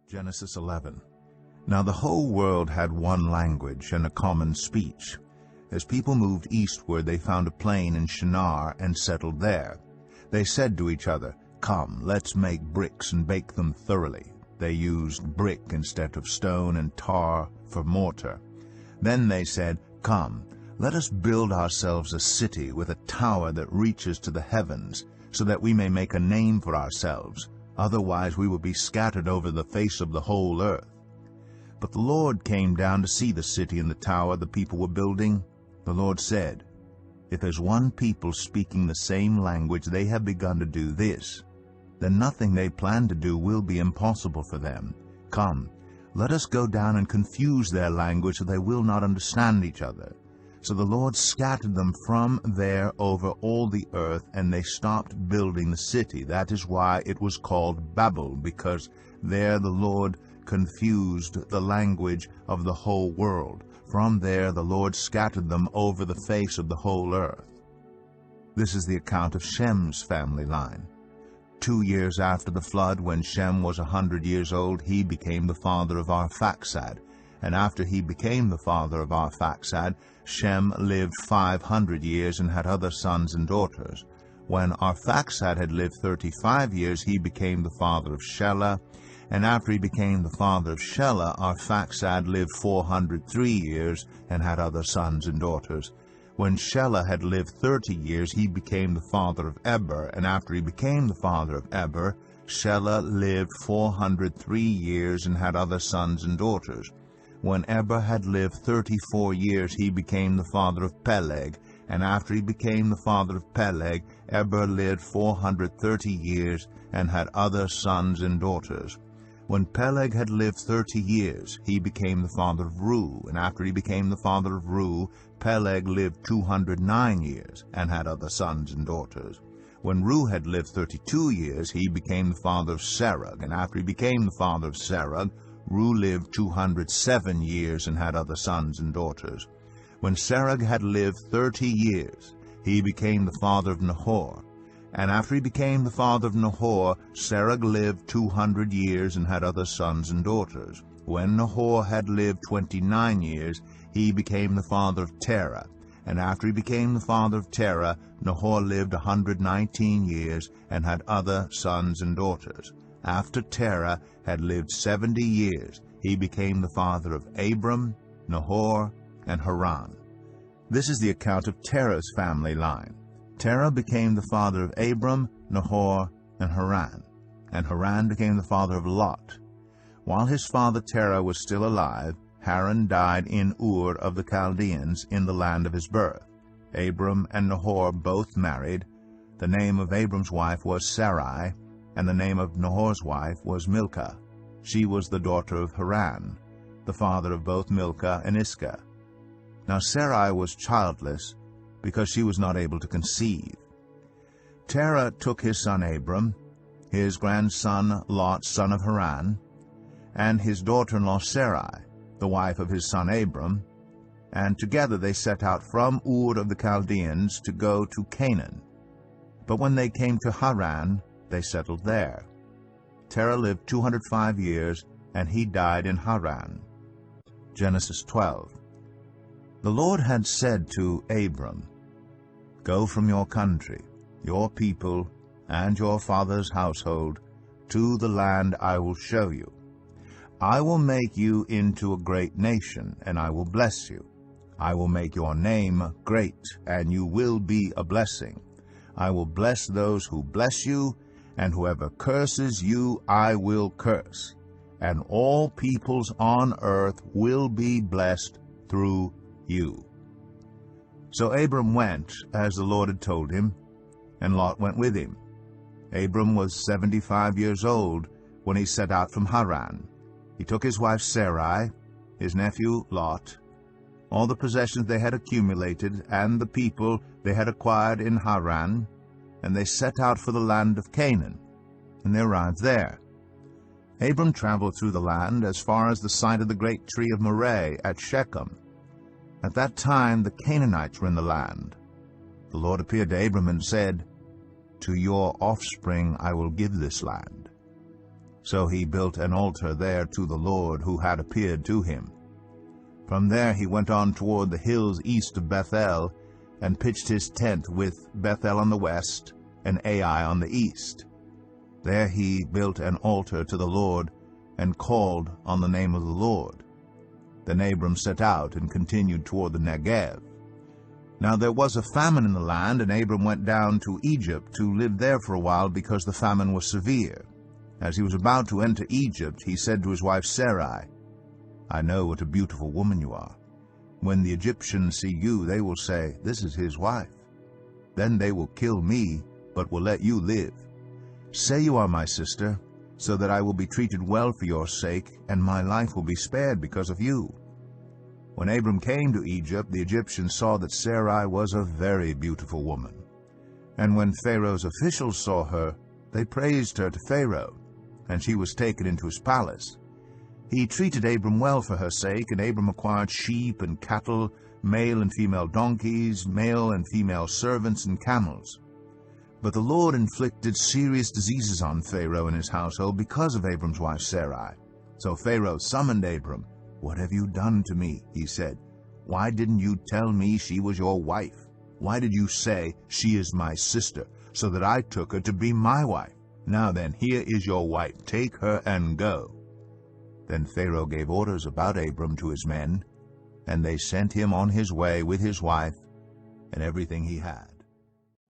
Genesis 11. Now the whole world had one language and a common speech. As people moved eastward, they found a plain in Shinar and settled there. They said to each other, "Come, let's make bricks and bake them thoroughly." They used brick instead of stone and tar for mortar. Then they said, "Come, let us build ourselves a city with a tower that reaches to the heavens, so that we may make a name for ourselves. Otherwise we will be scattered over the face of the whole earth." But the Lord came down to see the city and the tower the people were building. The Lord said, "If as one people speaking the same language they have begun to do this, then nothing they plan to do will be impossible for them. Come, let us go down and confuse their language so they will not understand each other." So the Lord scattered them from there over all the earth, and they stopped building the city. That is why it was called Babel, because there the Lord confused the language of the whole world. From there the Lord scattered them over the face of the whole earth. This is the account of Shem's family line. 2 years after the flood, when Shem was 100 years old, he became the father of Arphaxad. And after he became the father of Arphaxad, Shem lived 500 years and had other sons and daughters. When Arphaxad had lived 35 years, he became the father of Shelah. And after he became the father of Shelah, Arphaxad lived 403 years and had other sons and daughters. When Shelah had lived 30 years, he became the father of Eber. And after he became the father of Eber, Shelah lived 403 years and had other sons and daughters. When Eber had lived 34 years, he became the father of Peleg. And after he became the father of Peleg, Eber lived 430 years and had other sons and daughters. When Peleg had lived 30 years, he became the father of Reu. And after he became the father of Reu, Peleg lived 209 years and had other sons and daughters. When Reu had lived 32 years, he became the father of Serug. And after he became the father of Serug, Reu lived 207 years and had other sons and daughters. When Serug had lived 30 years, he became the father of Nahor. And after he became the father of Nahor, Serug lived 200 years and had other sons and daughters. When Nahor had lived 29 years, he became the father of Terah. And after he became the father of Terah, Nahor lived 119 years and had other sons and daughters. After Terah had lived 70 years, he became the father of Abram, Nahor, and Haran. This is the account of Terah's family line. Terah became the father of Abram, Nahor, and Haran became the father of Lot. While his father Terah was still alive, Haran died in Ur of the Chaldeans in the land of his birth. Abram and Nahor both married. The name of Abram's wife was Sarai, and the name of Nahor's wife was Milcah. She was the daughter of Haran, the father of both Milcah and Iscah. Now Sarai was childless, because she was not able to conceive. Terah took his son Abram, his grandson Lot, son of Haran, and his daughter-in-law Sarai, the wife of his son Abram, and together they set out from Ur of the Chaldeans to go to Canaan. But when they came to Haran, they settled there. Terah lived 205 years, and he died in Haran. Genesis 12. The Lord had said to Abram, "Go from your country, your people, and your father's household, to the land I will show you. I will make you into a great nation, and I will bless you. I will make your name great, and you will be a blessing. I will bless those who bless you, and whoever curses you I will curse. And all peoples on earth will be blessed through you." So Abram went, as the Lord had told him, and Lot went with him. Abram was 75 years old when he set out from Haran. He took his wife Sarai, his nephew Lot, all the possessions they had accumulated, and the people they had acquired in Haran, and they set out for the land of Canaan, and they arrived there. Abram traveled through the land as far as the site of the great tree of Moreh at Shechem. At that time the Canaanites were in the land. The Lord appeared to Abram and said, "To your offspring I will give this land." So he built an altar there to the Lord who had appeared to him. From there he went on toward the hills east of Bethel, and pitched his tent with Bethel on the west and Ai on the east. There he built an altar to the Lord, and called on the name of the Lord. Then Abram set out and continued toward the Negev. Now there was a famine in the land, and Abram went down to Egypt to live there for a while, because the famine was severe. As he was about to enter Egypt, he said to his wife Sarai, "I know what a beautiful woman you are. When the Egyptians see you, they will say, 'This is his wife.' Then they will kill me, but will let you live. Say you are my sister, so that I will be treated well for your sake, and my life will be spared because of you." When Abram came to Egypt, the Egyptians saw that Sarai was a very beautiful woman. And when Pharaoh's officials saw her, they praised her to Pharaoh, and she was taken into his palace. He treated Abram well for her sake, and Abram acquired sheep and cattle, male and female donkeys, male and female servants, and camels. But the Lord inflicted serious diseases on Pharaoh and his household because of Abram's wife Sarai. So Pharaoh summoned Abram. "What have you done to me?" he said. "Why didn't you tell me she was your wife? Why did you say, 'She is my sister,' so that I took her to be my wife? Now then, here is your wife. Take her and go." Then Pharaoh gave orders about Abram to his men, and they sent him on his way with his wife and everything he had.